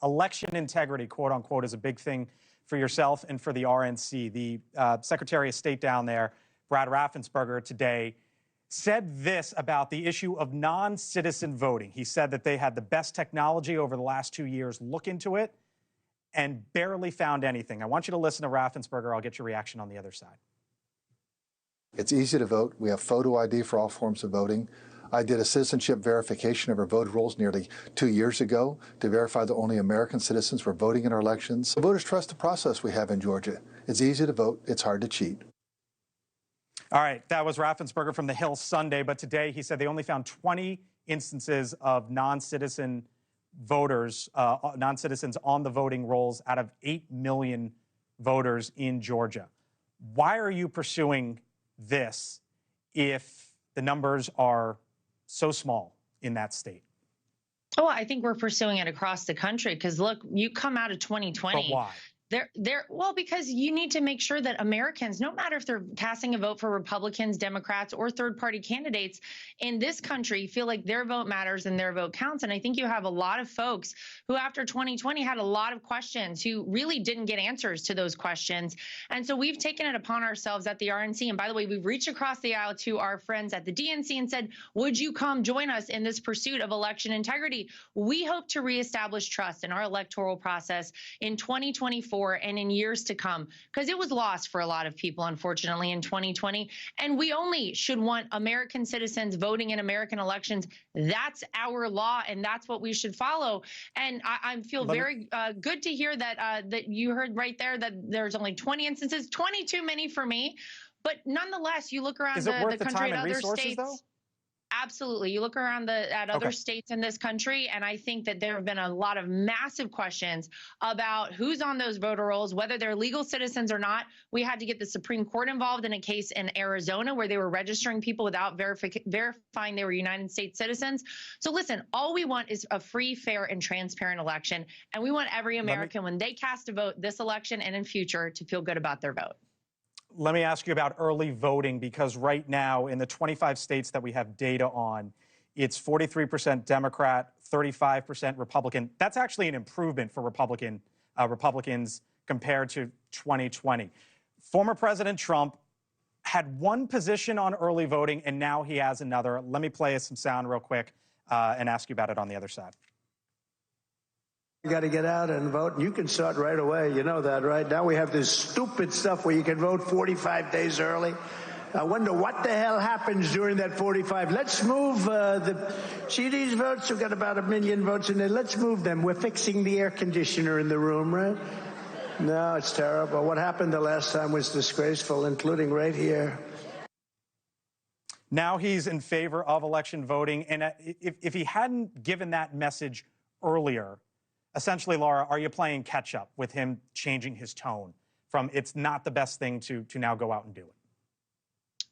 election integrity, quote unquote, is a big thing for yourself and for the RNC. The Secretary of State down there, Brad Raffensperger, today said this about the issue of non-citizen voting. He said that they had the best technology over the last 2 years look into it and barely found anything. I want you to listen to Raffensperger. I'll get your reaction on the other side. It's easy to vote. We have photo ID for all forms of voting. I did a citizenship verification of our voter rolls nearly 2 years ago to verify that only American citizens were voting in our elections. The voters trust the process we have in Georgia. It's easy to vote. It's hard to cheat. All right, that was Raffensperger from The Hill Sunday, but today he said they only found 20 instances of non-citizen voters, non-citizens on the voting rolls out of 8 million voters in Georgia. Why are you pursuing this if the numbers are so small in that state? Oh, I think we're pursuing it across the country because, look, you come out of 2020. But why? Well, because you need to make sure that Americans, no matter if they're casting a vote for Republicans, Democrats, or third-party candidates in this country, feel like their vote matters and their vote counts. And I think you have a lot of folks who, after 2020, had a lot of questions who really didn't get answers to those questions. And so we've taken it upon ourselves at the RNC. And by the way, we've reached across the aisle to our friends at the DNC and said, would you come join us in this pursuit of election integrity? We hope to reestablish trust in our electoral process in 2024 and in years to come, because it was lost for a lot of people, unfortunately, in 2020. And we only should want American citizens voting in American elections. That's our law, and that's what we should follow. And I feel very good to hear that that you heard right there that there's only 20 instances, 20 too many for me. But nonetheless, you look around the country and other states. Though? Absolutely. You look around at other states in this country, and I think that there have been a lot of massive questions about who's on those voter rolls, whether they're legal citizens or not. We had to get the Supreme Court involved in a case in Arizona where they were registering people without verifying they were United States citizens. So listen, all we want is a free, fair, and transparent election. And we want every American, when they cast a vote this election and in future, to feel good about their vote. Let me ask you about early voting, because right now in the 25 states that we have data on, it's 43% Democrat, 35% Republican. That's actually an improvement for Republicans compared to 2020. Former President Trump had one position on early voting, and now he has another. Let me play some sound real quick and ask you about it on the other side. You got to get out and vote, and you can start right away. You know that, right? Now we have this stupid stuff where you can vote 45 days early. I wonder what the hell happens during that 45. Let's move see these votes? We've got about 1 million votes in there. Let's move them. We're fixing the air conditioner in the room, right? No, it's terrible. What happened the last time was disgraceful, including right here. Now he's in favor of election voting. And if he hadn't given that message earlier, essentially, Lara, are you playing catch up with him changing his tone from it's not the best thing to now go out and do it?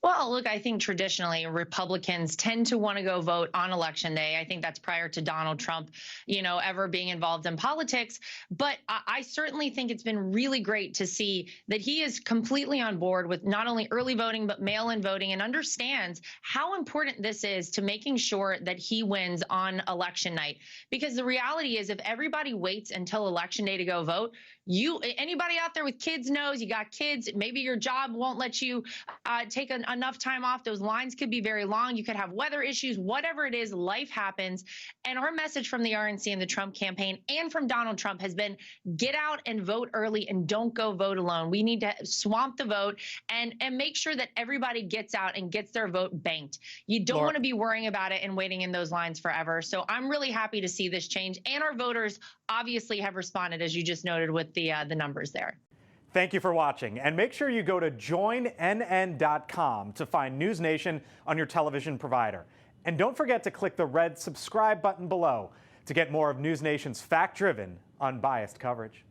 Well, look, I think traditionally Republicans tend to want to go vote on Election Day. I think that's prior to Donald Trump, ever being involved in politics. But I certainly think it's been really great to see that he is completely on board with not only early voting, but mail-in voting, and understands how important this is to making sure that he wins on election night. Because the reality is, if everybody waits until Election Day to go vote, anybody out there with kids knows, you got kids, maybe your job won't let you take enough time off. Those lines could be very long. You could have weather issues, whatever it is, life happens. And our message from the RNC and the Trump campaign and from Donald Trump has been, get out and vote early and don't go vote alone. We need to swamp the vote and make sure that everybody gets out and gets their vote banked. You don't want to be worrying about it and waiting in those lines forever. So I'm really happy to see this change. And our voters obviously have responded, as you just noted, with the numbers there. Thank you for watching, and make sure you go to joinnn.com to find NewsNation on your television provider. And don't forget to click the red subscribe button below to get more of NewsNation's fact-driven, unbiased coverage.